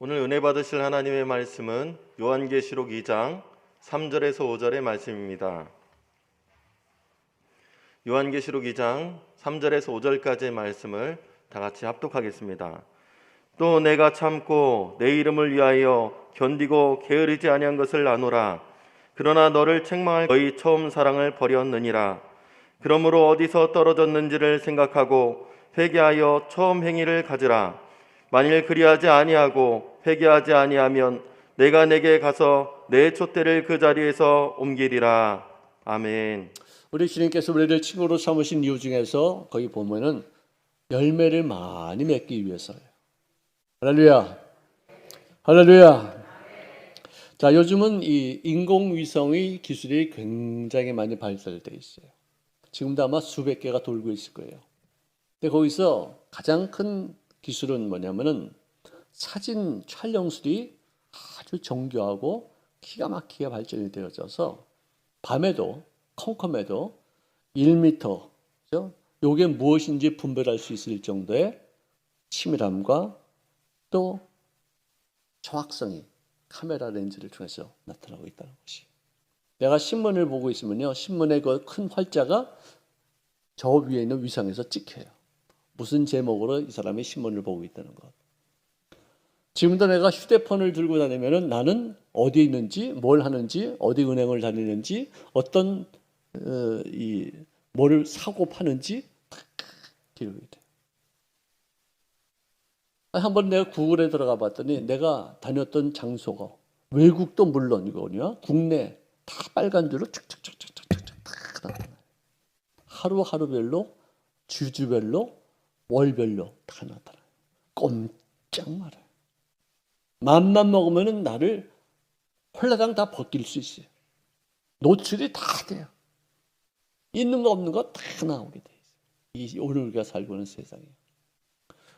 오늘 은혜 받으실 하나님의 말씀은 요한계시록 2장 3절에서 5절의 말씀입니다. 요한계시록 2장 3절에서 5절까지의 말씀을 다 같이 합독하겠습니다. 또 내가 참고 내 이름을 위하여 견디고 게으르지 아니한 것을 아노라. 그러나 너를 책망할 너희 처음 사랑을 버렸느니라. 그러므로 어디서 떨어졌는지를 생각하고 회개하여 처음 행위를 가지라. 만일 그리하지 아니하고 회개하지 아니하면 내가 내게 가서 내 촛대를 그 자리에서 옮기리라. 아멘. 우리 주님께서 우리를 친구로 삼으신 이유 중에서 거기 보면은 열매를 많이 맺기 위해서예요. 할렐루야. 할렐루야. 자, 요즘은 이 인공위성의 기술이 굉장히 많이 발달되어 있어요. 지금도 아마 수백 개가 돌고 있을 거예요. 근데 거기서 가장 큰 기술은 뭐냐면은 사진 촬영술이 아주 정교하고 기가 막히게 발전이 되어져서 밤에도 컴컴해도 1m, 요게 무엇인지 분별할 수 있을 정도의 치밀함과 또 정확성이 카메라 렌즈를 통해서 나타나고 있다는 것이. 내가 신문을 보고 있으면요, 신문의 그 큰 활자가 저 위에 있는 위성에서 찍혀요. 무슨 제목으로 이 사람이 신문을 보고 있다는 것. 지금도 내가 휴대폰을 들고 다니면은 나는 어디에 있는지, 뭘 하는지, 어디 은행을 다니는지, 어떤 뭐를 사고 파는지 기록이 돼요. 한번 내가 구글에 들어가 봤더니 내가 다녔던 장소가 외국도 물론이거든요. 국내 다 빨간 줄로 쭉쭉쭉쭉쭉쭉 다 나타나요. 하루하루별로, 주주별로, 월별로 다 나타나요. 꼼짝 말아요. 맘만 먹으면 나를 홀라당 다 벗길 수 있어요. 노출이 다 돼요. 있는 거 없는 거 다 나오게 돼 있어요. 이 오늘 우리가 살고 있는 세상에.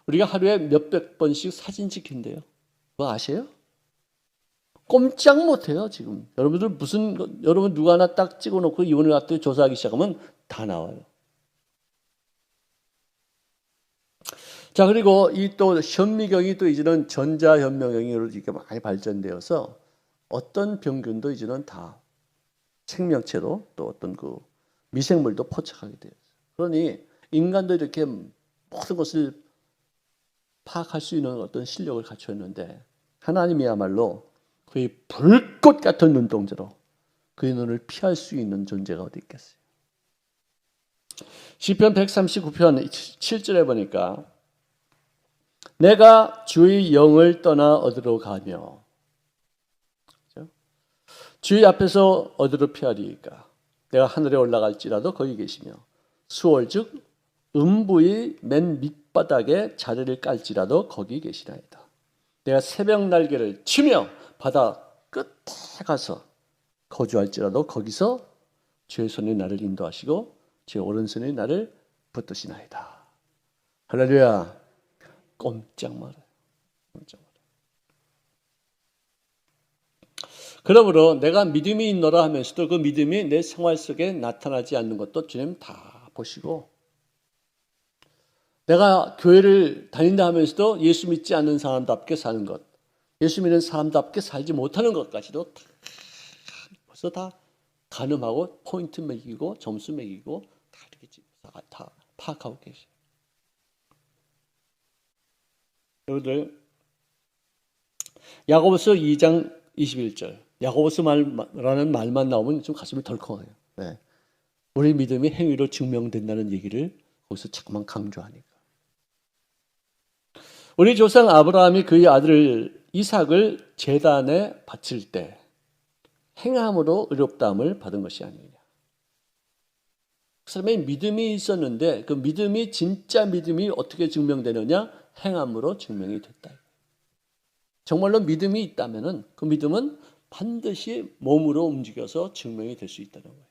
우리가 하루에 몇백 번씩 사진 찍힌대요. 그거 아세요? 꼼짝 못해요 지금. 여러분 누가 하나 딱 찍어놓고 이혼을 갖다 조사하기 시작하면 다 나와요. 자, 그리고 이 또 현미경이 또 이제는 전자현미경으로 이렇게 많이 발전되어서 어떤 병균도 이제는 다 생명체로 또 어떤 그 미생물도 포착하게 돼요. 그러니 인간도 이렇게 모든 것을 파악할 수 있는 어떤 실력을 갖췄는데 하나님이야말로 그의 불꽃 같은 눈동자로 그의 눈을 피할 수 있는 존재가 어디 있겠어요. 시편 139편 7절에 보니까 내가 주의 영을 떠나 어디로 가며, 주의 앞에서 어디로 피하리이까. 내가 하늘에 올라갈지라도 거기 계시며 수월즉 음부의 맨 밑바닥에 자리를 깔지라도 거기 계시나이다. 내가 새벽 날개를 치며 바다 끝에 가서 거주할지라도 거기서 주의 손이 나를 인도하시고 주의 오른손이 나를 붙드시나이다. 할렐루야. 꼼짝 말아요. 꼼짝 말아요. 그러므로 내가 믿음이 있노라 하면서도 그 믿음이 내 생활 속에 나타나지 않는 것도 주님 다 보시고, 내가 교회를 다닌다 하면서도 예수 믿지 않는 사람답게 사는 것, 예수 믿는 사람답게 살지 못하는 것까지도 다 벌써 다 가늠하고 포인트 매기고 점수 매기고 다 이렇게 다 파악하고 계세요. 여러분들, 야고보서 2장 21절, 야고보서라는 말만 나오면 좀 가슴이 덜컹해요. 네. 우리 믿음이 행위로 증명된다는 얘기를 거기서 자꾸만 강조하니까. 우리 조상 아브라함이 그의 아들 이삭을 제단에 바칠 때 행함으로 의롭다함을 받은 것이 아니냐. 그 사람의 믿음이 있었는데 그 믿음이 진짜 믿음이 어떻게 증명되느냐? 행함으로 증명이 됐다. 정말로 믿음이 있다면은 그 믿음은 반드시 몸으로 움직여서 증명이 될 수 있다는 거예요.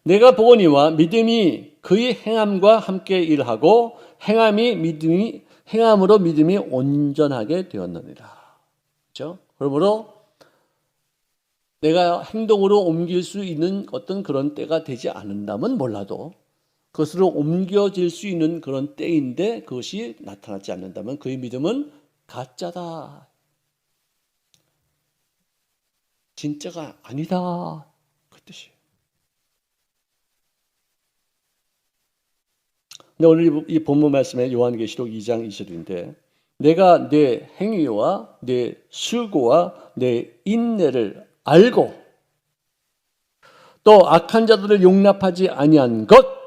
내가 보거니와 믿음이 그의 행함과 함께 일하고 행함으로 믿음이 온전하게 되었느니라. 그렇죠? 그러므로 내가 행동으로 옮길 수 있는 어떤 그런 때가 되지 않는다면 몰라도 그것으로 옮겨질 수 있는 그런 때인데 그것이 나타나지 않는다면 그의 믿음은 가짜다. 진짜가 아니다. 그 뜻이에요. 근데 오늘 이 본문 말씀에 요한계시록 2장 2절인데 내가 내 행위와 내 수고와 내 인내를 알고 또 악한 자들을 용납하지 아니한 것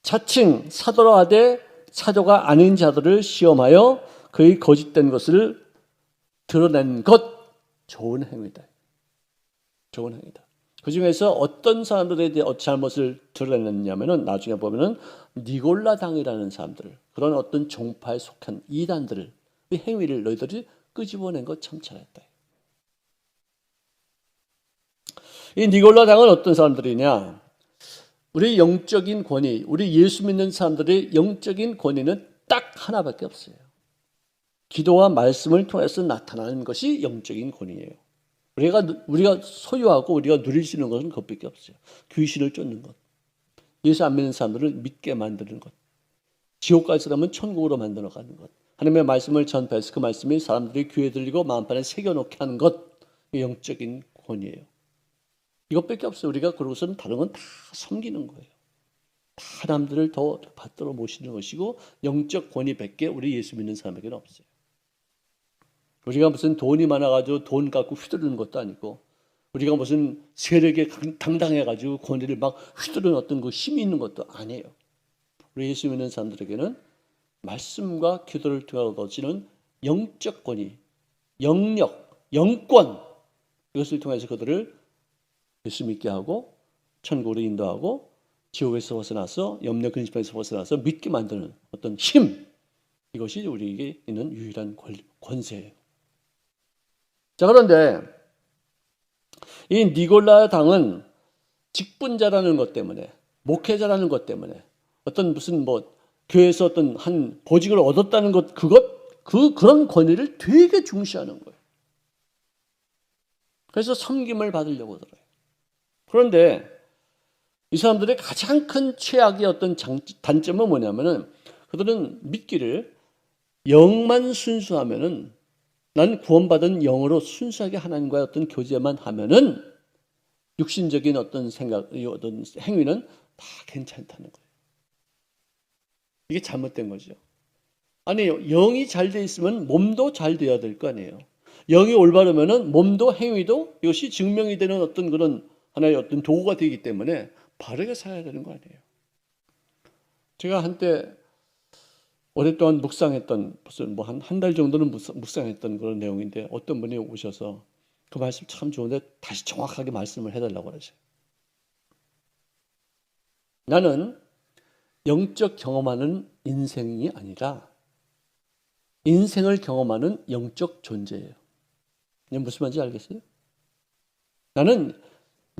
차칭 사도라 하되 사도가 아닌 자들을 시험하여 그의 거짓된 것을 드러낸 것 좋은 행위다. 좋은 행위다. 그 중에서 어떤 사람들에 대해 잘못을 드러냈냐면은 나중에 보면은 니골라당이라는 사람들, 그런 어떤 종파에 속한 이단들을 그 행위를 너희들이 끄집어낸 것 참 잘했다. 이 니골라당은 어떤 사람들이냐? 우리 영적인 권위, 우리 예수 믿는 사람들의 영적인 권위는 딱 하나밖에 없어요. 기도와 말씀을 통해서 나타나는 것이 영적인 권위예요. 우리가 소유하고 우리가 누릴 수 있는 것은 그것밖에 없어요. 귀신을 쫓는 것, 예수 안 믿는 사람들을 믿게 만드는 것, 지옥 갈 사람은 천국으로 만들어 가는 것, 하나님의 말씀을 전파해서 그 말씀이 사람들이 귀에 들리고 마음판에 새겨놓게 하는 것, 영적인 권위예요. 이것밖에 없어요. 우리가 그러고서는 다른 건 다 섬기는 거예요. 다 남들을 더 받들어 모시는 것이고 영적 권위밖에 우리 예수 믿는 사람에게는 없어요. 우리가 무슨 돈이 많아가지고 돈 갖고 휘두르는 것도 아니고 우리가 무슨 세력에 당당해가지고 권위를 막 휘두르는 어떤 그 힘이 있는 것도 아니에요. 우리 예수 믿는 사람들에게는 말씀과 기도를 통해 얻어지는 영적 권위, 영력, 영권 이것을 통해서 그들을 예수 믿게 하고 천국으로 인도하고 지옥에서 벗어나서 염려 근심에서 벗어나서 믿게 만드는 어떤 힘, 이것이 우리에게 있는 유일한 권세예요. 자, 그런데 이 니골라 당은 직분자라는 것 때문에, 목회자라는 것 때문에, 어떤 무슨 교회에서 어떤 한 보직을 얻었다는 것, 그런 권위를 되게 중시하는 거예요. 그래서 섬김을 받으려고 들어요. 그런데 이 사람들의 가장 큰 최악의 어떤 단점은 뭐냐면은 그들은 믿기를 영만 순수하면은 난 구원받은 영으로 순수하게 하나님과의 어떤 교제만 하면은 육신적인 어떤 생각, 어떤 행위는 다 괜찮다는 거예요. 이게 잘못된 거죠. 아니, 영이 잘 돼 있으면 몸도 잘 돼야 될 거 아니에요. 영이 올바르면은 몸도 행위도 이것이 증명이 되는 어떤 그런 하나의 어떤 도구가 되기 때문에 바르게 살아야 되는 거 아니에요. 제가 한때 오랫동안 묵상했던 무슨 한 달 정도는 묵상했던 그런 내용인데 어떤 분이 오셔서 그 말씀 참 좋은데 다시 정확하게 말씀을 해달라고 그러죠. 나는 영적 경험하는 인생이 아니라 인생을 경험하는 영적 존재예요. 이게 무슨 말인지 알겠어요? 나는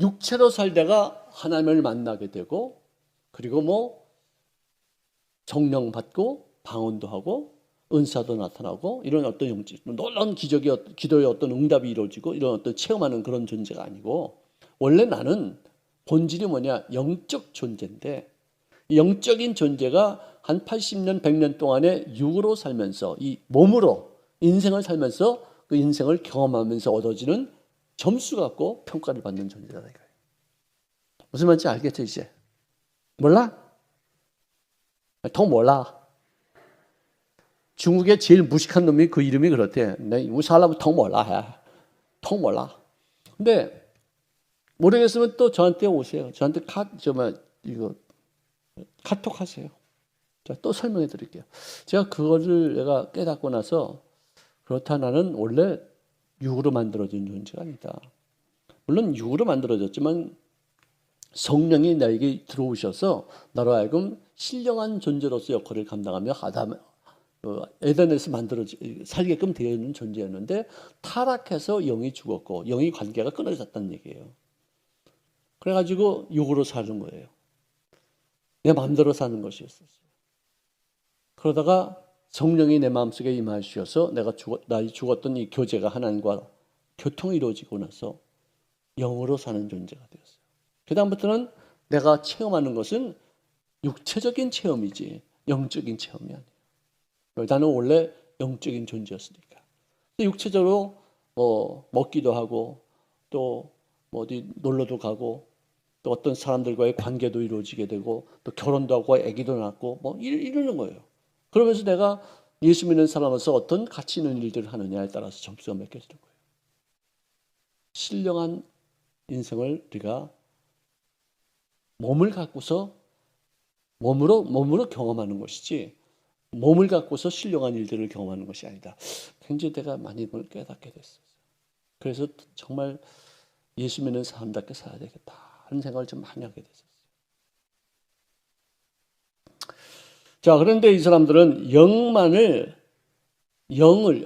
육체로 살다가 하나님을 만나게 되고 그리고 성령 받고 방언도 하고 은사도 나타나고 이런 어떤 영적 놀라운 기도의 어떤 응답이 이루어지고 이런 어떤 체험하는 그런 존재가 아니고 원래 나는 본질이 뭐냐? 영적 존재인데 이 영적인 존재가 한 80년, 100년 동안의 육으로 살면서 이 몸으로 인생을 살면서 그 인생을 경험하면서 얻어지는 점수 갖고 평가를 받는 존재다 이거예요. 무슨 말인지 알겠죠 이제? 몰라? 더 몰라. 중국의 제일 무식한 놈이 그 이름이 그렇대. 우리 사람은 더 몰라 해. 더 몰라. 근데 모르겠으면 또 저한테 오세요. 저한테 카톡 하세요. 자, 또 설명해 드릴게요. 제가 그거를 내가 깨닫고 나서 그렇다 나는 원래 육으로 만들어진 존재가 아니다. 물론 육으로 만들어졌지만 성령이 나에게 들어오셔서 나로 하여금 신령한 존재로서 역할을 감당하며 에덴에서 살게끔 되어 있는 존재였는데 타락해서 영이 죽었고 영이 관계가 끊어졌다는 얘기예요. 그래가지고 육으로 사는 거예요. 내 마음대로 사는 것이었어요. 그러다가 성령이 내 마음속에 임하셔서 나의 죽었던 이 교제가 하나님과 교통이 이루어지고 나서 영으로 사는 존재가 되었어요. 그 다음부터는 내가 체험하는 것은 육체적인 체험이지 영적인 체험이 아니에요. 나는 원래 영적인 존재였으니까. 육체적으로 먹기도 하고 또 어디 놀러도 가고 또 어떤 사람들과의 관계도 이루어지게 되고 또 결혼도 하고 아기도 낳고 이러는 거예요. 그러면서 내가 예수 믿는 사람으로서 어떤 가치 있는 일들을 하느냐에 따라서 점수가 매겨지는 거예요. 신령한 인생을 우리가 몸을 갖고서 몸으로 경험하는 것이지 몸을 갖고서 신령한 일들을 경험하는 것이 아니다. 굉장히 내가 많이 그걸 깨닫게 됐어요. 그래서 정말 예수 믿는 사람답게 살아야 되겠다 하는 생각을 좀 많이 하게 됐었어요. 자, 그런데 이 사람들은 영을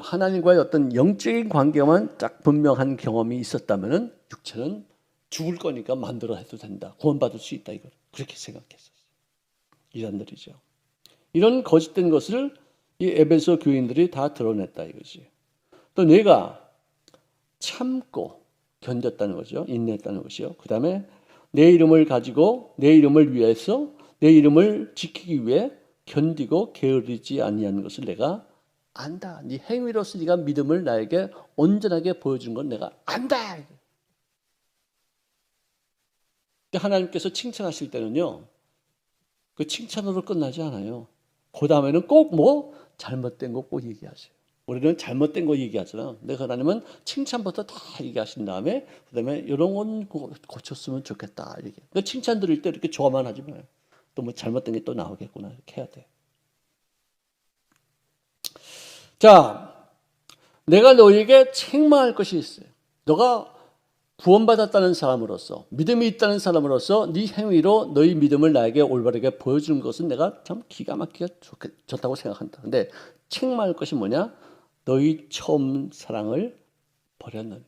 하나님과의 어떤 영적인 관계만 딱 분명한 경험이 있었다면은 육체는 죽을 거니까 만들어 해도 된다. 구원받을 수 있다. 이걸 그렇게 생각했었어요. 이 사람들이죠. 이런 거짓된 것을 이 에베소 교인들이 다 드러냈다 이거지. 또 내가 참고 견뎠다는 거죠. 인내했다는 것이요. 그 다음에 내 이름을 가지고 내 이름을 위해서 내 이름을 지키기 위해 견디고 게으르지 아니하는 것을 내가 안다. 네 행위로서 네가 믿음을 나에게 온전하게 보여준 건 내가 안다. 하나님께서 칭찬하실 때는요. 그 칭찬으로 끝나지 않아요. 그 다음에는 꼭 잘못된 거 꼭 얘기하세요. 우리는 잘못된 거 얘기하잖아. 근데 하나님은 칭찬부터 다 얘기하신 다음에 그다음에 이런 건 고쳤으면 좋겠다. 이렇게. 그러니까 칭찬 드릴 때 이렇게 좋아만 하지 마요. 또 잘못된 게 또 나오겠구나. 이렇게 해야 돼. 자, 내가 너에게 책망할 것이 있어요. 너가 구원받았다는 사람으로서 믿음이 있다는 사람으로서 네 행위로 너희 믿음을 나에게 올바르게 보여주는 것은 내가 참 기가 막히게 좋다고 생각한다. 근데 책망할 것이 뭐냐? 너희 처음 사랑을 버렸느니라.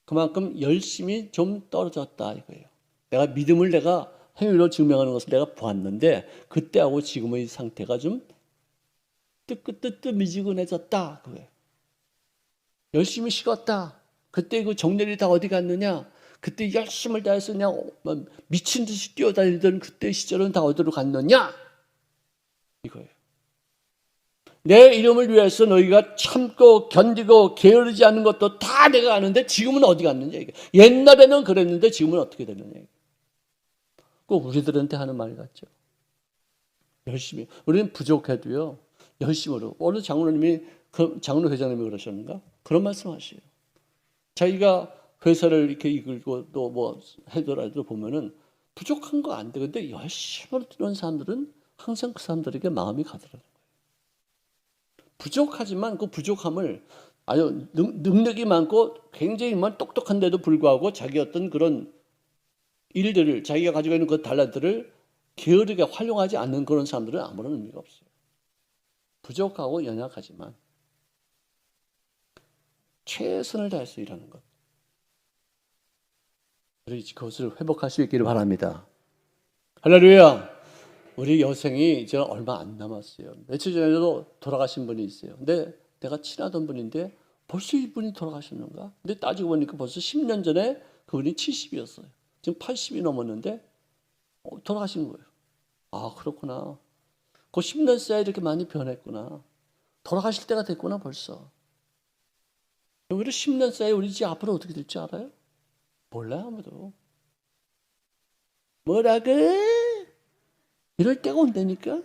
그만큼 열심히 좀 떨어졌다 이거예요. 내가 믿음을 내가 행위로 증명하는 것을 내가 보았는데 그때하고 지금의 상태가 좀 뜨뜻미지근해졌다 그거예요. 열심히 식었다. 그때 그 정렬이 다 어디 갔느냐? 그때 열심을 다해서 그냥 미친 듯이 뛰어다니던 그때 시절은 다 어디로 갔느냐? 이거예요. 내 이름을 위해서 너희가 참고 견디고 게으르지 않는 것도 다 내가 아는데 지금은 어디 갔느냐? 이게. 옛날에는 그랬는데 지금은 어떻게 됐느냐? 꼭 우리들한테 하는 말 같죠. 열심히. 우리는 부족해도요. 열심으로. 어느 장로님이 장로 회장님이 그러셨는가? 그런 말씀하시요. 자기가 회사를 이렇게 이끌고 또 하더라도 보면은 부족한 거 안 돼. 근데 열심히 뛰는 사람들은 항상 그 사람들에게 마음이 가더라고요. 부족하지만 그 부족함을 아주 능력이 많고 굉장히 똑똑한데도 불구하고 자기 어떤 그런 일들을 자기가 가지고 있는 그 달란트를 게으르게 활용하지 않는 그런 사람들은 아무런 의미가 없어요. 부족하고 연약하지만 최선을 다해서 일하는 것. 우리 그것을 회복할 수 있기를 바랍니다. 할렐루야. 우리 여생이 이제 얼마 안 남았어요. 며칠 전에도 돌아가신 분이 있어요. 근데 내가 친하던 분인데 벌써 이분이 돌아가셨는가? 근데 따지고 보니까 벌써 10년 전에 그분이 70이었어요. 지금 80이 넘었는데 돌아가신 거예요. 아, 그렇구나. 그 10년 사이에 이렇게 많이 변했구나. 돌아가실 때가 됐구나 벌써. 오히려 10년 사이에 우리 집 앞으로 어떻게 될지 알아요? 몰라요, 아무도. 뭐라고? 이럴 때가 온다니까?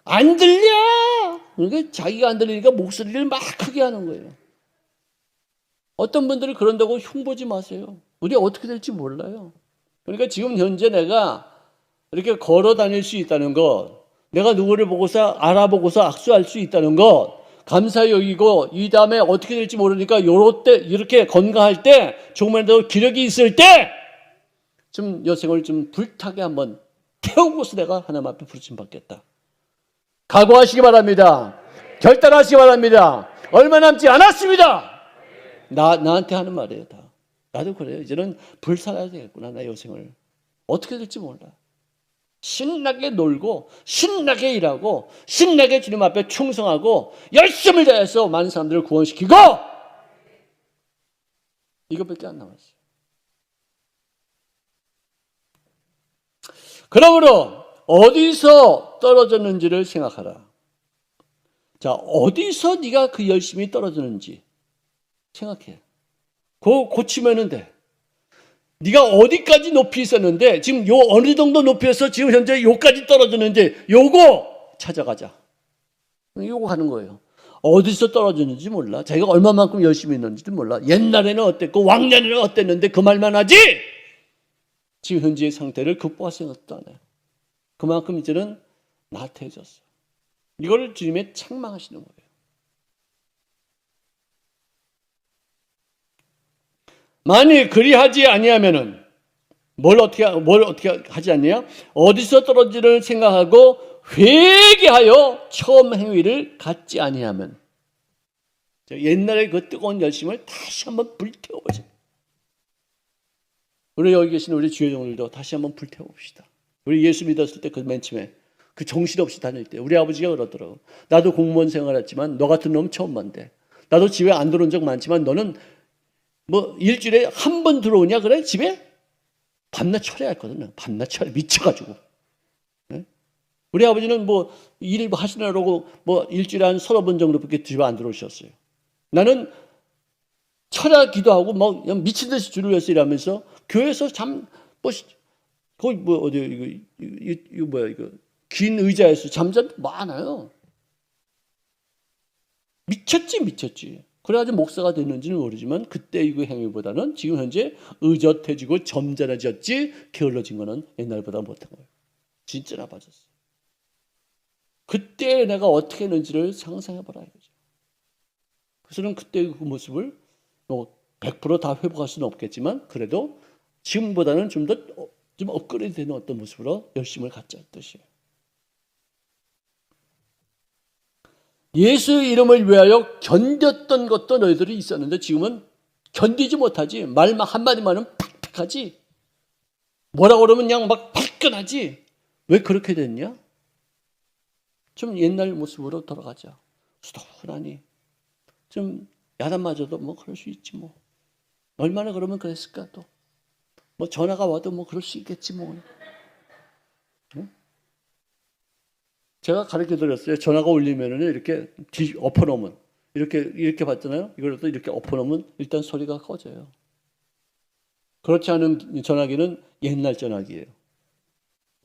안 들려! 그러니까 자기가 안 들리니까 목소리를 막 크게 하는 거예요. 어떤 분들이 그런다고 흉보지 마세요. 우리 어떻게 될지 몰라요. 그러니까 지금 현재 내가 이렇게 걸어 다닐 수 있다는 것, 내가 누구를 보고서 알아보고서 악수할 수 있다는 것, 감사히 여기고 이 다음에 어떻게 될지 모르니까 요럴 때 이렇게 건강할 때 조금이라도 기력이 있을 때 좀 여생을 좀 불타게 한번 태우고서 내가 하나님 앞에 부르심 받겠다. 각오하시기 바랍니다. 결단하시기 바랍니다. 얼마 남지 않았습니다. 나한테 하는 말이에요. 다. 나도 그래요. 이제는 불살아야 되겠구나. 나 여생을. 어떻게 될지 몰라. 신나게 놀고 신나게 일하고 신나게 주님 앞에 충성하고 열심을 다해서 많은 사람들을 구원시키고 이것밖에 안 남았어요. 그러므로 어디서 떨어졌는지를 생각하라. 자, 어디서 네가 그 열심이 떨어졌는지 생각해. 그거 고치면 돼. 네가 어디까지 높이 있었는데 지금 요 어느 정도 높이에서 지금 현재 요까지 떨어졌는지 요거 찾아가자. 요거 하는 거예요. 어디서 떨어졌는지 몰라. 자기가 얼마만큼 열심히 했는지도 몰라. 옛날에는 어땠고 왕년에는 어땠는데 그 말만 하지. 지금 현재의 상태를 극복할 생각도 안 해요. 그만큼 이제는 나태해졌어요. 이걸 주님의 책망하시는 거예요. 만일 그리하지 아니하면은 뭘 어떻게 하지 않냐? 어디서 떨어지를 생각하고 회개하여 처음 행위를 갖지 아니하면 옛날에 그 뜨거운 열심을 다시 한번 불태워보자. 우리 여기 계신 우리 주여종들도 다시 한번 불태워봅시다. 우리 예수 믿었을 때 그 맨 처음에 그 정신없이 다닐 때 우리 아버지가 그러더라고. 나도 공무원 생활했지만 너 같은 놈 처음 봤는데 나도 집에 안 들어온 적 많지만 너는 뭐 일주일에 한 번 들어오냐 그래 집에? 밤낮 철회했거든요. 밤낮 철회 미쳐가지고. 네? 우리 아버지는 뭐 일 하시느라고 뭐 일주일에 한 30번 정도밖에 집에 안 들어오셨어요. 나는 철야 기도하고 뭐 그냥 미친 듯이 줄을 서서 일하면서 교회에서 거기 뭐 어디 이거 뭐야 이거 긴 의자에서 잠잘 때 많아요. 미쳤지. 그래가지고 목사가 됐는지는 모르지만 그때 이거 행위보다는 지금 현재 의젓해지고 점잖아졌지 게을러진 거는 옛날보다 못한 거예요. 진짜 나빠졌어요. 그때 내가 어떻게 했는지를 상상해보라 이거죠. 그래서는 그때 그 모습을 뭐 100% 다 회복할 수는 없겠지만 그래도 지금보다는 좀 더 좀 업그레이드 되는 어떤 모습으로 열심을 갖자 뜻이에요. 예수의 이름을 위하여 견뎠던 것도 너희들이 있었는데 지금은 견디지 못하지. 말만 한마디만은 팍팍하지. 뭐라고 그러면 그냥 막 발끈하지. 왜 그렇게 됐냐? 좀 옛날 모습으로 돌아가자. 수도하니 좀 야단맞아도 뭐 그럴 수 있지 뭐. 얼마나 그러면 그랬을까 또. 뭐 전화가 와도 뭐 그럴 수 있겠지 뭐. 응? 제가 가르쳐 드렸어요. 전화가 울리면은 이렇게 엎어놓으면 이렇게 봤잖아요. 이걸 또 이렇게 엎어놓으면 일단 소리가 꺼져요. 그렇지 않은 전화기는 옛날 전화기예요.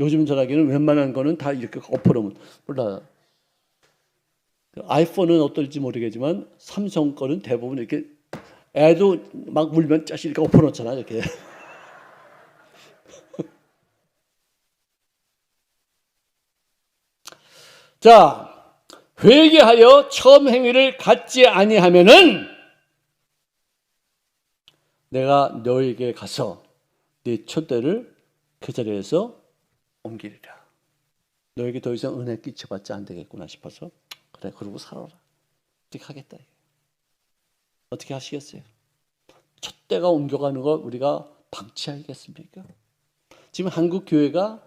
요즘 전화기는 웬만한 거는 다 이렇게 엎어놓으면 몰라. 아이폰은 어떨지 모르겠지만 삼성 거는 대부분 이렇게 애도 막 울면 짜식 이렇게 엎어놓잖아 이렇게. 자, 회개하여 처음 행위를 갖지 아니하면은 내가 너에게 가서 네 촛대를 그 자리에서 옮기리라. 너에게 더 이상 은혜 끼쳐봤자 안 되겠구나 싶어서 그래 그러고 살아라. 어떻게 하겠다. 어떻게 하시겠어요? 촛대가 옮겨가는 걸 우리가 방치하겠습니까? 지금 한국 교회가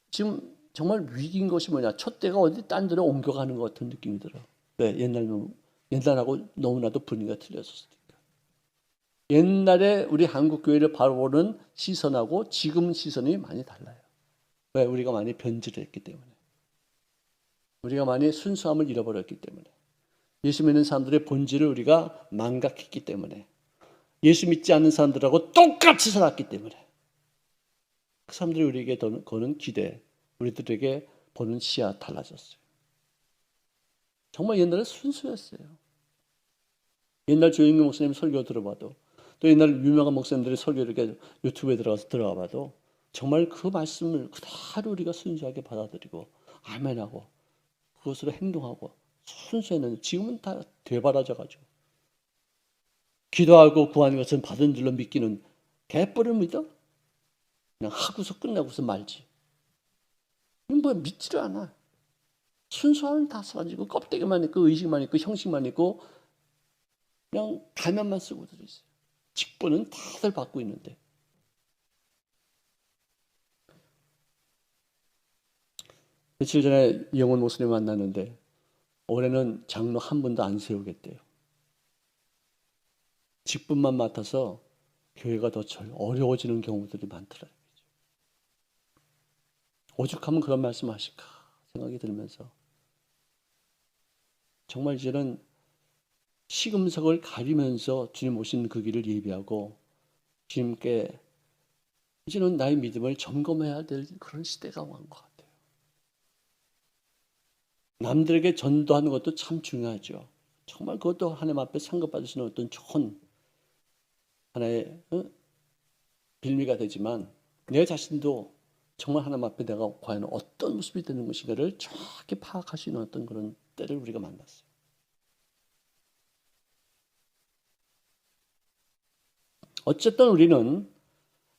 지금 정말 위기인 것이 뭐냐? 촛대가 어디 딴 데로 옮겨가는 것 같은 느낌이 들어. 왜? 옛날하고 너무나도 분위기가 틀려졌으니까. 옛날에 우리 한국 교회를 바라보는 시선하고 지금 시선이 많이 달라요. 왜? 우리가 많이 변질했기 때문에. 우리가 많이 순수함을 잃어버렸기 때문에. 예수 믿는 사람들의 본질을 우리가 망각했기 때문에. 예수 믿지 않는 사람들하고 똑같이 살았기 때문에. 그 사람들이 우리에게 거는 기대, 우리들에게 보는 시야 달라졌어요. 정말 옛날에 순수했어요. 옛날 조영규 목사님 설교 들어봐도 또 옛날 유명한 목사님들의 설교 이렇게 유튜브에 들어가 봐도 정말 그 말씀을 그대로 우리가 순수하게 받아들이고 아멘하고 그것으로 행동하고 순수했는데 지금은 다 되바라져가지고 기도하고 구하는 것은 받은 줄로 믿기는 개뿔을 믿어? 그냥 하고서 끝나고서 말지. 이건 뭐 믿지를 않아. 순수함은 다 사라지고 껍데기만 있고 의식만 있고 형식만 있고 그냥 가면만 쓰고 들어있어요. 직분은 다들 받고 있는데. 며칠 전에 영원 목사님 만났는데 올해는 장로 한 분도 안 세우겠대요. 직분만 맡아서 교회가 더 어려워지는 경우들이 많더라고요. 오죽하면 그런 말씀 하실까 생각이 들면서 정말 이제는 시금석을 가리면서 주님 오시는 그 길을 예비하고 주님께 이제는 나의 믿음을 점검해야 될 그런 시대가 온 것 같아요. 남들에게 전도하는 것도 참 중요하죠. 정말 그것도 하나님 앞에 상급받을 수 있는 어떤 좋은 하나의 빌미가 되지만 내 자신도 정말 하나님 앞에 내가 과연 어떤 모습이 되는 것인가를 정확히 파악할 수 있는 어떤 그런 때를 우리가 만났어요. 어쨌든 우리는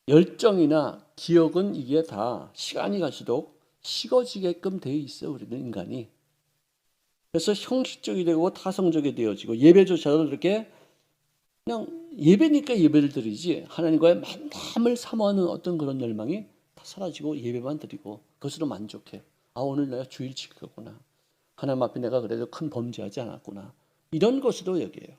열정이나 기억은 이게 다 시간이 갈수록 식어지게끔 되어 있어요. 우리는 인간이. 그래서 형식적이 되고 타성적이 되어지고 예배조차도 이렇게 그냥 예배니까 예배를 드리지 하나님과의 만남을 사모하는 어떤 그런 열망이 다 사라지고 예배만 드리고 그것으로 만족해. 아, 오늘 내가 주일 지켰구나. 하나님 앞에 내가 그래도 큰 범죄하지 않았구나. 이런 것으로 여겨요.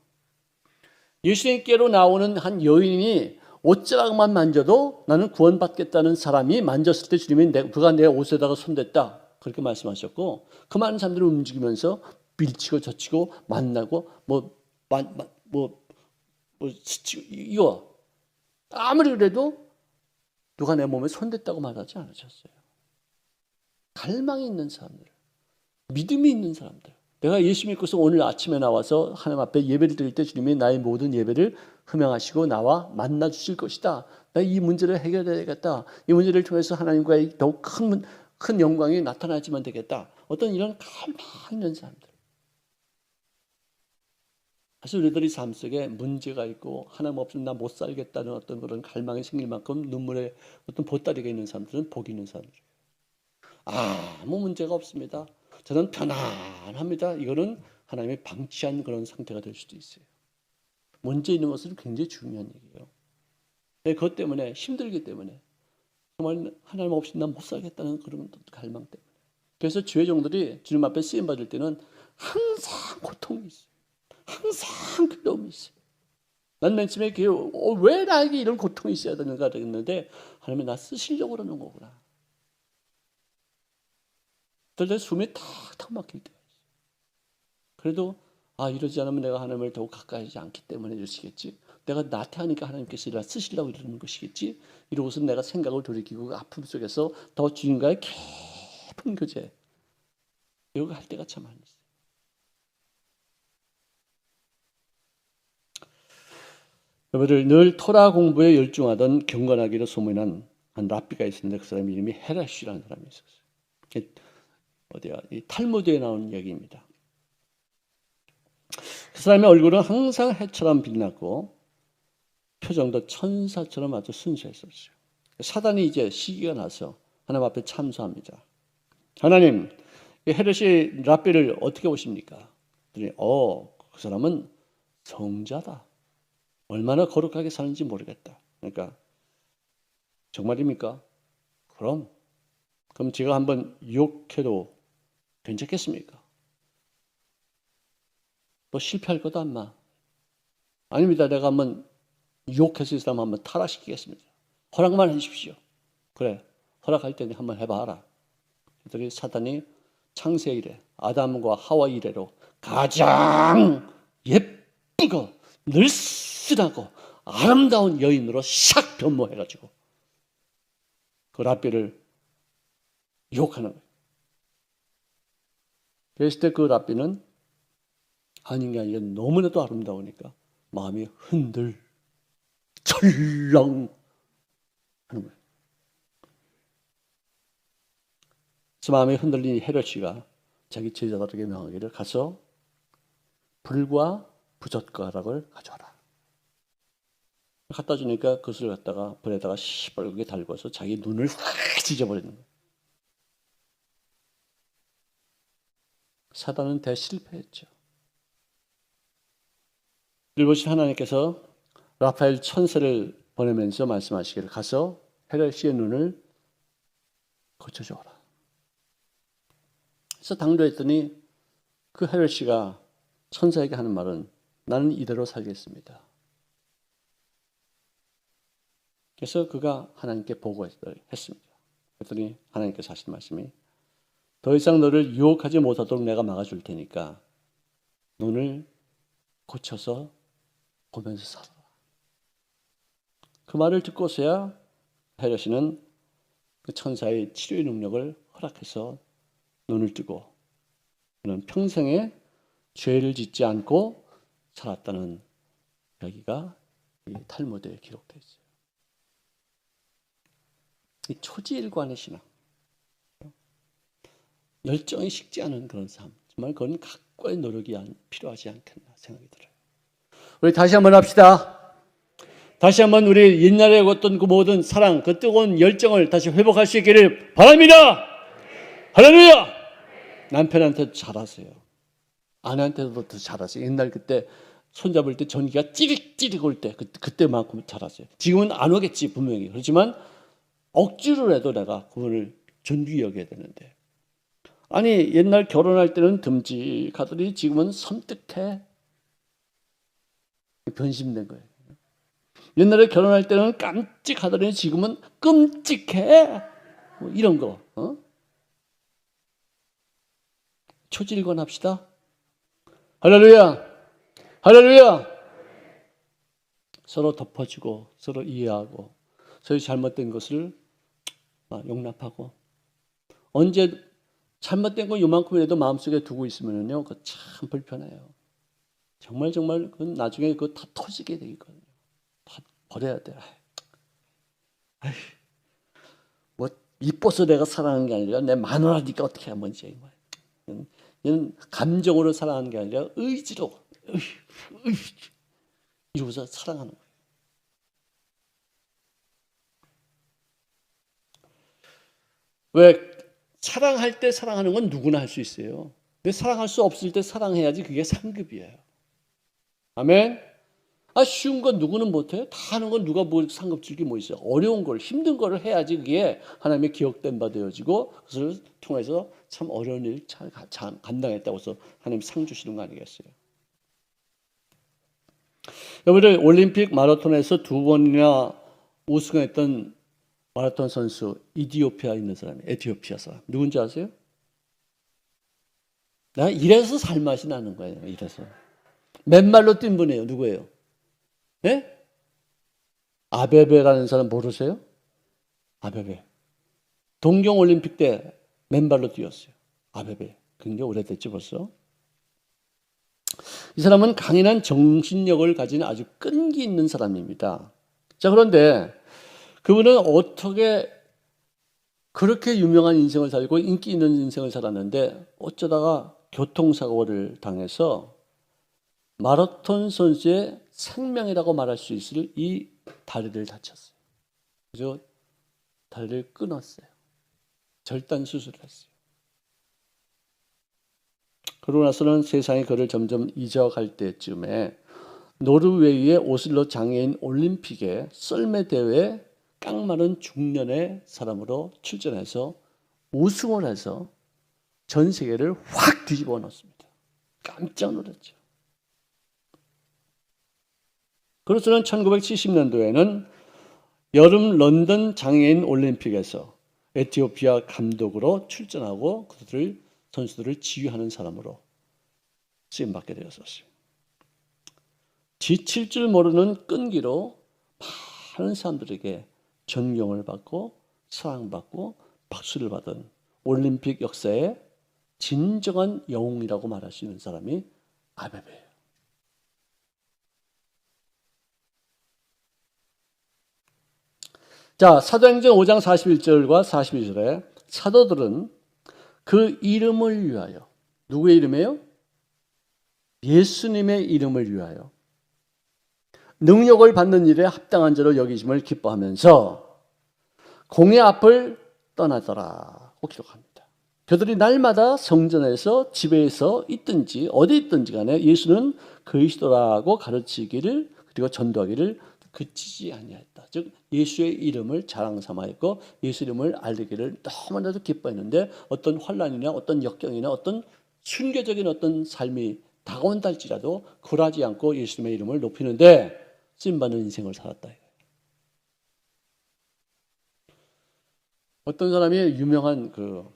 예수님께로 나오는 한 여인이 옷자락만 만져도 나는 구원받겠다는 사람이 만졌을 때 주님이 그가 내 옷에다가 손댔다. 그렇게 말씀하셨고 그 많은 사람들이 움직이면서 밀치고 젖히고 만나고 스치고 이거 아무리 그래도 누가 내 몸에 손댔다고 말하지 않으셨어요. 갈망이 있는 사람들, 믿음이 있는 사람들. 내가 예수 믿고서 오늘 아침에 나와서 하나님 앞에 예배를 드릴 때 주님이 나의 모든 예배를 흠양하시고 나와 만나 주실 것이다. 나 이 문제를 해결해야겠다. 이 문제를 통해서 하나님과의 더욱 큰 영광이 나타나지만 되겠다. 어떤 이런 갈망 있는 사람들. 사실 우리들이 삶 속에 문제가 있고 하나님 없으면 나 못 살겠다는 어떤 그런 갈망이 생길 만큼 눈물에 어떤 보따리가 있는 사람들은 복이 있는 사람들이에요. 아무 문제가 없습니다. 저는 편안합니다. 이거는 하나님의 방치한 그런 상태가 될 수도 있어요. 문제 있는 것은 굉장히 중요한 얘기예요. 그것 때문에 힘들기 때문에 정말 하나님 없이 난 못 살겠다는 그런 갈망 때문에. 그래서 주의 종들이 주님 앞에 쓰임 받을 때는 항상 고통이 있어요. 항상 괴로움이 있어요. 난 맨 처음에 왜 나에게 이런 고통이 있어야 되는가 그랬는데 하나님이 나 쓰시려고 그러는 거구나. 내 숨이 탁탁 막힐 때가 있어요. 그래도 이러지 않으면 내가 하나님을 더욱 가까이 하지 않기 때문에 이러시겠지. 내가 나태하니까 하나님께서 나 쓰시려고 이러는 것이겠지. 이러고서 내가 생각을 돌이키고 그 아픔 속에서 더 주님과의 깊은 교제 이거 할 때가 참 많이 있어요. 여러분들 늘 토라 공부에 열중하던 경건하기로 소문난 한 랍비가 있었는데 그 사람 이름이 헤라시라는 사람이 있었어요. 이 탈무드에 나온 얘기입니다. 그 사람의 얼굴은 항상 해처럼 빛났고 표정도 천사처럼 아주 순수했었어요. 사단이 이제 시기가 나서 하나님 앞에 참소합니다. 하나님, 이 헤롯이 랍비를 어떻게 보십니까? 그랬더니 그 사람은 성자다. 얼마나 거룩하게 사는지 모르겠다. 그러니까 정말입니까? 그럼 제가 한번 유혹해도 괜찮겠습니까? 뭐 실패할 것도 안마. 아닙니다. 내가 한번 유혹해서 이 사람 한번 타락시키겠습니다. 허락만 해주십시오. 그래, 허락할 때는 한번 해봐라. 그랬더니 사단이 창세 이래 아담과 하와 이래로 가장 예쁘고 늘씬하고 아름다운 여인으로 샥 변모해가지고 그 랍비를 유혹하는 거예요. 그랬을 때 그 랍비는 아닌 게 아니라 너무나도 아름다우니까 마음이 철렁 하는 거예요. 그래서 마음이 흔들린 헤롯이가 자기 제자들에게 명하기를 가서 불과 부젓가락을 가져와라. 갖다 주니까 그것을 갖다가 불에다가 시뻘겋게 달궈서 자기 눈을 확 찢어버리는 거예요. 사단은 대실패했죠. 일보신 하나님께서 라파엘 천사를 보내면서 말씀하시기를 가서 헤롯의 눈을 고쳐줘라. 그래서 당도했더니 그 헤롯이가 천사에게 하는 말은 나는 이대로 살겠습니다. 그래서 그가 하나님께 보고했습니다. 그랬더니 하나님께서 하신 말씀이 더 이상 너를 유혹하지 못하도록 내가 막아줄 테니까 눈을 고쳐서 보면서 살아라. 그 말을 듣고서야 헤롯이는 그 천사의 치료의 능력을 허락해서 눈을 뜨고 그는 평생에 죄를 짓지 않고 살았다는 이야기가 이 탈무드에 기록되어 있어요. 이 초지일관의 신앙, 열정이 식지 않은 그런 삶, 정말 그건 각고의 노력이 필요하지 않겠나 생각이 들어요. 우리 다시 한번 합시다. 다시 한번 우리 옛날에 어떤 그 모든 사랑, 그 뜨거운 열정을 다시 회복할 수 있기를 바랍니다. 할렐루야! 남편한테도 잘하세요. 아내한테도 더 잘하세요. 옛날 그때 손잡을 때 전기가 찌릿찌릿 올 때 그때만큼 잘하세요. 지금은 안 오겠지 분명히. 그렇지만 억지로라도 내가 그분을 존귀 여겨야 되는데 아니 옛날 결혼할 때는 듬직하더니 지금은 섬뜩해. 변심된 거예요. 옛날에 결혼할 때는 깜찍하더니 지금은 끔찍해. 뭐 이런 거. 초질권 합시다. 할렐루야. 할렐루야. 서로 덮어주고 서로 이해하고 서로 잘못된 것을 용납하고 언제 잘못된 거 요만큼이라도 마음속에 두고 있으면요 그거 참 불편해요. 정말 그건 나중에 그거 다 터지게 돼 있거든요. 다 버려야 돼. 뭐 이뻐서 내가 사랑하는 게 아니라 내 마누라니까 어떻게 하면 문제인 거예요. 얘는 감정으로 사랑하는 게 아니라 의지로 이러고서 사랑하는 거예요. 왜 사랑할 때 사랑하는 건 누구나 할 수 있어요. 근데 사랑할 수 없을 때 사랑해야지 그게 상급이에요. 아멘. 쉬운 건 누구는 못해요. 다 하는 건 누가 뭐 상급줄기 뭐 있어요. 어려운 걸 힘든 거를 해야지 그게 하나님의 기억된 바 되어지고 그것을 통해서 참 어려운 일 잘 감당했다고 해서 하나님 상 주시는 거 아니겠어요. 여러분들 올림픽 마라톤에서 2번이나 우승했던 마라톤 선수 이디오피아에 있는 사람이 에티오피아 사람 누군지 아세요? 나 이래서 살맛이 나는 거예요. 이래서 맨발로 뛴 분이에요. 누구예요? 예? 아베베라는 사람 모르세요? 아베베 동경올림픽 때 맨발로 뛰었어요. 아베베 굉장히 오래됐지 벌써. 이 사람은 강인한 정신력을 가진 아주 끈기 있는 사람입니다. 자 그런데 그분은 어떻게 그렇게 유명한 인생을 살고 인기 있는 인생을 살았는데 어쩌다가 교통사고를 당해서 마라톤 선수의 생명이라고 말할 수 있을 이 다리를 다쳤어요. 그래서 다리를 끊었어요. 절단 수술을 했어요. 그러고 나서는 세상이 그를 점점 잊어갈 때쯤에 노르웨이의 오슬로 장애인 올림픽에 썰매 대회에 깡마른 중년의 사람으로 출전해서 우승을 해서 전 세계를 확 뒤집어 놓습니다. 깜짝 놀랐죠. 그로서는 1970년도에는 여름 런던 장애인 올림픽에서 에티오피아 감독으로 출전하고 선수들을 지휘하는 사람으로 쓰임받게 되었었어요. 지칠 줄 모르는 끈기로 많은 사람들에게 존경을 받고 사랑받고 박수를 받은 올림픽 역사의 진정한 영웅이라고 말할 수 있는 사람이 아베베예요. 자, 사도행전 5장 41절과 42절에 사도들은 그 이름을 위하여 누구의 이름이에요? 예수님의 이름을 위하여 능력을 받는 일에 합당한 자로 여기심을 기뻐하면서 공회 앞을 떠나더라고 기록합니다. 그들이 날마다 성전에서 집에서 있든지 어디 있든지 간에 예수는 그리스도라고 가르치기를 그리고 전도하기를 그치지 아니했다. 즉 예수의 이름을 자랑 삼아했고 예수 이름을 알리기를 너무나도 기뻐했는데 어떤 환난이나 어떤 역경이나 어떤 순교적인 어떤 삶이 다가온다 할지라도 굴하지 않고 예수님의 이름을 높이는데 쓰임받는 인생을 살았다. 어떤 사람이 유명한 그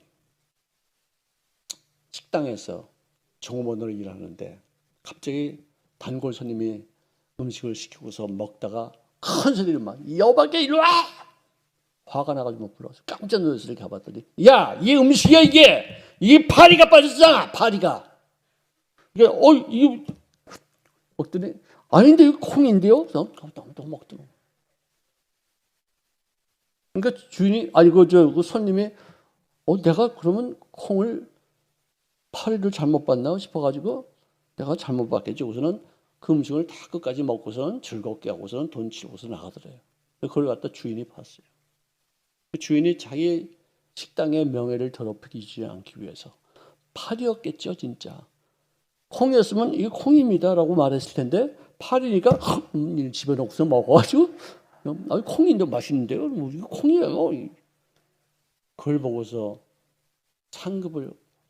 식당에서 종업원으로 일하는데 갑자기 단골 손님이 음식을 시키고서 먹다가 큰 소리로 막 여밖에 이리 와! 화가 나가지고 불러서 깜짝 놀라서 이렇게 가봤더니 야, 이 음식이야 이게! 이 파리가 빠졌잖아! 파리가! 이게 이거 먹더니 아닌데 이거 콩인데요? 또 먹더니 그러니까 주인이 아니 그 손님이 내가 그러면 콩을 파리를 잘못 봤나 싶어가지고 내가 잘못 봤겠지. 우선은 그 음식을 다 끝까지 먹고서는 즐겁게 하고서는 돈 치고서 나가더래요. 그걸 갖다 주인이 봤어요. 그 주인이 자기 식당의 명예를 더럽히지 않기 위해서 파리였겠죠, 진짜. 콩이었으면 이게 콩입니다라고 말했을 텐데 파리니까 집에 넣고서 먹어가지고 콩인데 맛있는데요? 뭐 이거 콩이에요. 그걸 보고서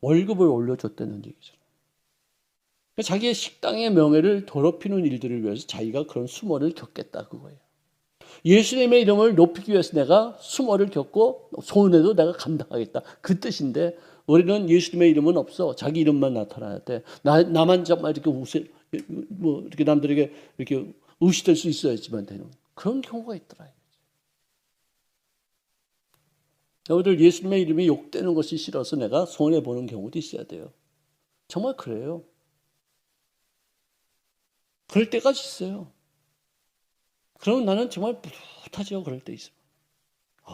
월급을 올려줬다는 얘기죠. 자기의 식당의 명예를 더럽히는 일들을 위해서 자기가 그런 수모를 겪겠다 그거예요. 예수님의 이름을 높이기 위해서 내가 수모를 겪고 손해도 내가 감당하겠다 그 뜻인데 우리는 예수님의 이름은 없어. 자기 이름만 나타나야 돼. 나만 정말 이렇게 이렇게 남들에게 이렇게 의시될 수 있어야지만 되는 그런 경우가 있더라. 여러분들 예수님의 이름이 욕되는 것이 싫어서 내가 손해 보는 경우도 있어야 돼요. 정말 그래요. 그럴 때가 있어요. 그러면 나는 정말 뿌듯하죠. 그럴 때 있어요.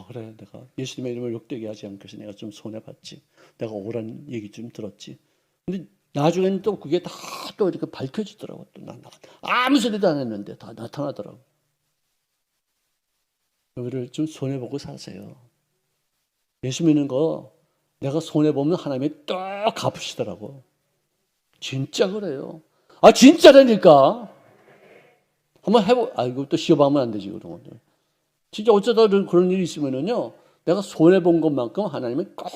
그래, 내가 예수님의 이름을 욕되게 하지 않기 위해서 내가 좀 손해봤지. 내가 오란 얘기 좀 들었지. 근데 나중에는 또 그게 다 또 이렇게 밝혀지더라고. 또 난 아무 소리도 안 했는데 다 나타나더라고. 여기를 좀 손해보고 사세요. 예수 믿는 거 내가 손해보면 하나님이 또 갚으시더라고. 진짜 그래요. 진짜라니까. 한번 이거 또 시험하면 안 되지, 그런 건. 진짜 어쩌다 그런 일이 있으면은요, 내가 손해본 것만큼 하나님이 꼭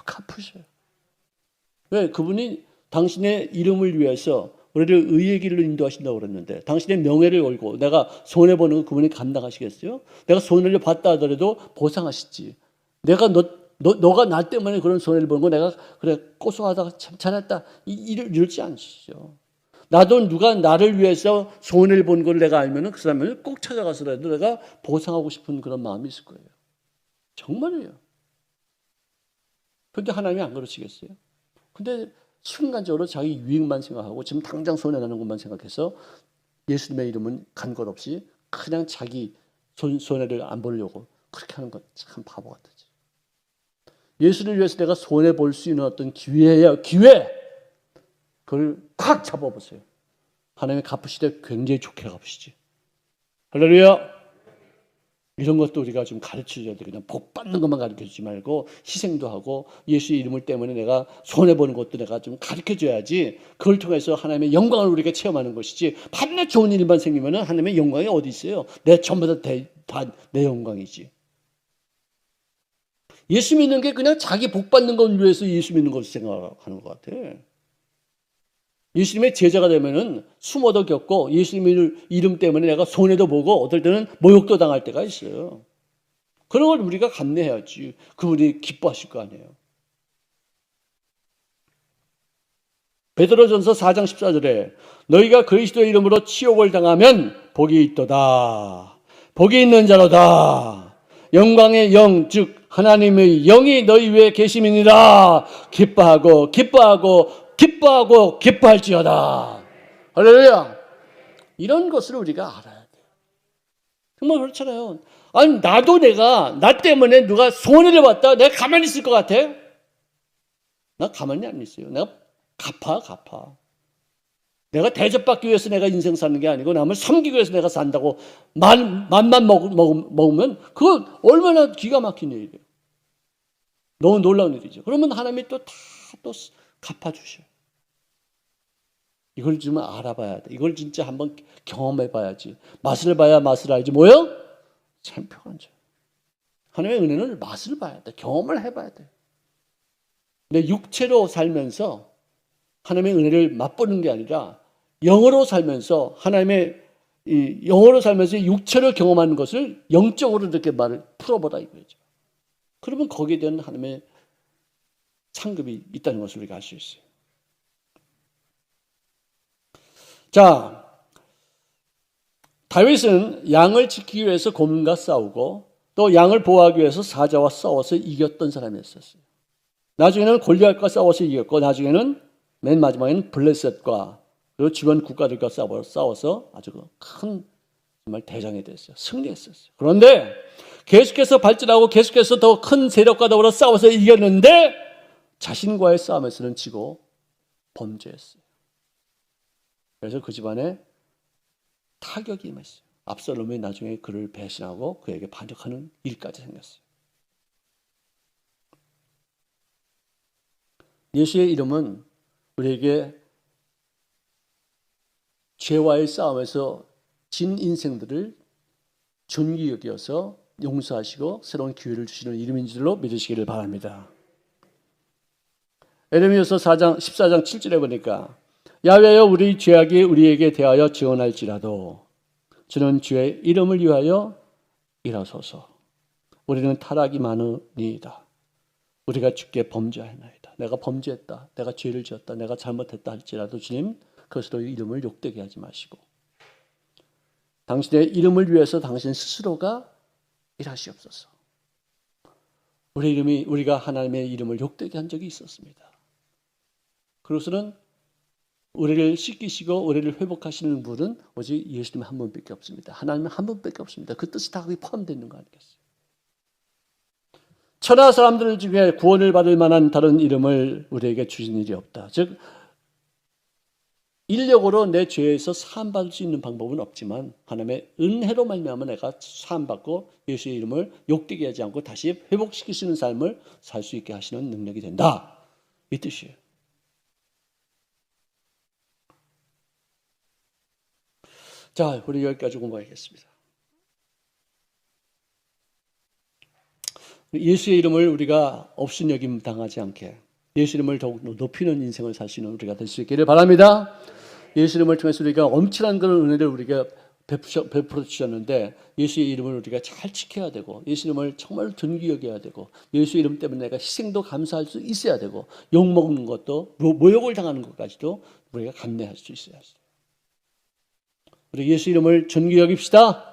갚으셔요. 왜? 그분이 당신의 이름을 위해서 우리를 의의 길로 인도하신다고 그랬는데, 당신의 명예를 걸고 내가 손해보는 거 그분이 감당하시겠어요? 내가 손해를 봤다 하더라도 보상하시지. 너가 나 때문에 그런 손해를 보는 거 내가 그래 고소하다가 참 잘했다 이럴지 않으시죠. 나도 누가 나를 위해서 손해를 본 걸 내가 알면은 그 사람을 꼭 찾아가서라도 내가 보상하고 싶은 그런 마음이 있을 거예요. 정말이에요. 그런데 하나님이 안 그러시겠어요? 근데 순간적으로 자기 유익만 생각하고 지금 당장 손해나는 것만 생각해서 예수님의 이름은 간 것 없이 그냥 자기 손해를 안 보려고 그렇게 하는 건 참 바보 같아지. 예수를 위해서 내가 손해 볼 수 있는 어떤 기회야, 기회. 그걸 탁 잡아보세요. 하나님이 갚으시되 굉장히 좋게 갚으시지. 할렐루야. 이런 것도 우리가 좀 가르쳐줘야 돼. 그냥 복 받는 것만 가르쳐주지 말고 희생도 하고 예수의 이름을 때문에 내가 손해보는 것도 내가 좀 가르쳐줘야지. 그걸 통해서 하나님의 영광을 우리가 체험하는 것이지. 반드시 좋은 일만 생기면 하나님의 영광이 어디 있어요? 내 전부 다 내 영광이지. 예수 믿는 게 그냥 자기 복 받는 것 위해서 예수 믿는 것을 생각하는 것 같아. 예수님의 제자가 되면은 수모도 겪고 예수님의 이름 때문에 내가 손해도 보고 어떨 때는 모욕도 당할 때가 있어요. 그런 걸 우리가 감내해야지. 그분이 기뻐하실 거 아니에요. 베드로전서 4장 14절에 너희가 그리스도의 이름으로 치욕을 당하면 복이 있도다. 복이 있는 자로다. 영광의 영, 즉 하나님의 영이 너희 위에 계심이니라. 기뻐하고 기뻐할지어다. 할렐루야. 이런 것을 우리가 알아야 돼요. 정말 그렇잖아요. 아니 나도 나 때문에 누가 손해를 봤다 내가 가만히 있을 것 같아? 나 가만히 안 있어요. 내가 갚아. 내가 대접받기 위해서 내가 인생 사는 게 아니고 남을 섬기기 위해서 내가 산다고 맘만 먹으면 그거 얼마나 기가 막힌 일이에요. 너무 놀라운 일이죠. 그러면 하나님이 또 갚아주셔요. 이걸 좀 알아봐야 돼. 이걸 진짜 한번 경험해봐야지. 맛을 봐야 맛을 알지. 뭐요? 참표가 안 줘. 하나님의 은혜는 맛을 봐야 돼. 경험을 해봐야 돼. 근데 육체로 살면서 하나님의 은혜를 맛보는 게 아니라 영으로 살면서 영으로 살면서 육체를 경험하는 것을 영적으로 이렇게 말을 풀어보라 이거죠. 그러면 거기에 대한 하나님의 상급이 있다는 것을 우리가 알 수 있어요. 자, 다윗은 양을 지키기 위해서 곰과 싸우고 또 양을 보호하기 위해서 사자와 싸워서 이겼던 사람이었어요. 나중에는 골리앗과 싸워서 이겼고 나중에는 맨 마지막에는 블레셋과 그리고 주변 국가들과 싸워서 아주 큰 정말 대장이 됐어요. 승리했었어요. 그런데 계속해서 발전하고 계속해서 더 큰 세력과 더불어 싸워서 이겼는데 자신과의 싸움에서는 지고 범죄했어요. 그래서 그 집안에 타격이 임했어요. 압살롬이 나중에 그를 배신하고 그에게 반역하는 일까지 생겼어요. 예수의 이름은 우리에게 죄와의 싸움에서 진 인생들을 존귀 여겨서 용서하시고 새로운 기회를 주시는 이름인 줄로 믿으시기를 바랍니다. 에레미야서 14장 7절에 보니까 야훼여 우리 죄악이 우리에게 대하여 증언할지라도 주는 주의 이름을 위하여 일하소서. 우리는 타락이 많으니이다. 우리가 주께 범죄하였나이다. 내가 범죄했다. 내가 죄를 지었다. 내가 잘못했다 할지라도 주님 그것으로 이름을 욕되게 하지 마시고 당신의 이름을 위해서 당신 스스로가 일하시옵소서. 우리가 하나님의 이름을 욕되게 한 적이 있었습니다. 그로서는 우리를 씻기시고 우리를 회복하시는 분은 오직 예수님 한 분밖에 없습니다. 하나님은 한 분밖에 없습니다. 그 뜻이 다 거기 포함되어 있는 거 아니겠어요? 천하 사람들 중에 구원을 받을 만한 다른 이름을 우리에게 주신 일이 없다. 즉 인력으로 내 죄에서 사함받을 수 있는 방법은 없지만 하나님의 은혜로 말미암아 내가 사함받고 예수의 이름을 욕되게 하지 않고 다시 회복시킬 수 있는 삶을 살 수 있게 하시는 능력이 된다. 이 뜻이에요. 자, 우리 여기까지 공부하겠습니다. 예수의 이름을 우리가 없인여김 당하지 않게 예수 이름을 더욱 높이는 인생을 살 수 있는 우리가 될 수 있기를 바랍니다. 예수 이름을 통해서 우리가 엄청난 그런 은혜를 우리가 베풀어 주셨는데 예수의 이름을 우리가 잘 지켜야 되고 예수 이름을 정말 존귀 여겨야 되고 예수 이름 때문에 내가 희생도 감사할 수 있어야 되고 욕먹는 것도 모욕을 당하는 것까지도 우리가 감내할 수 있어야 합니다. 우리 예수 이름을 존귀 여깁시다.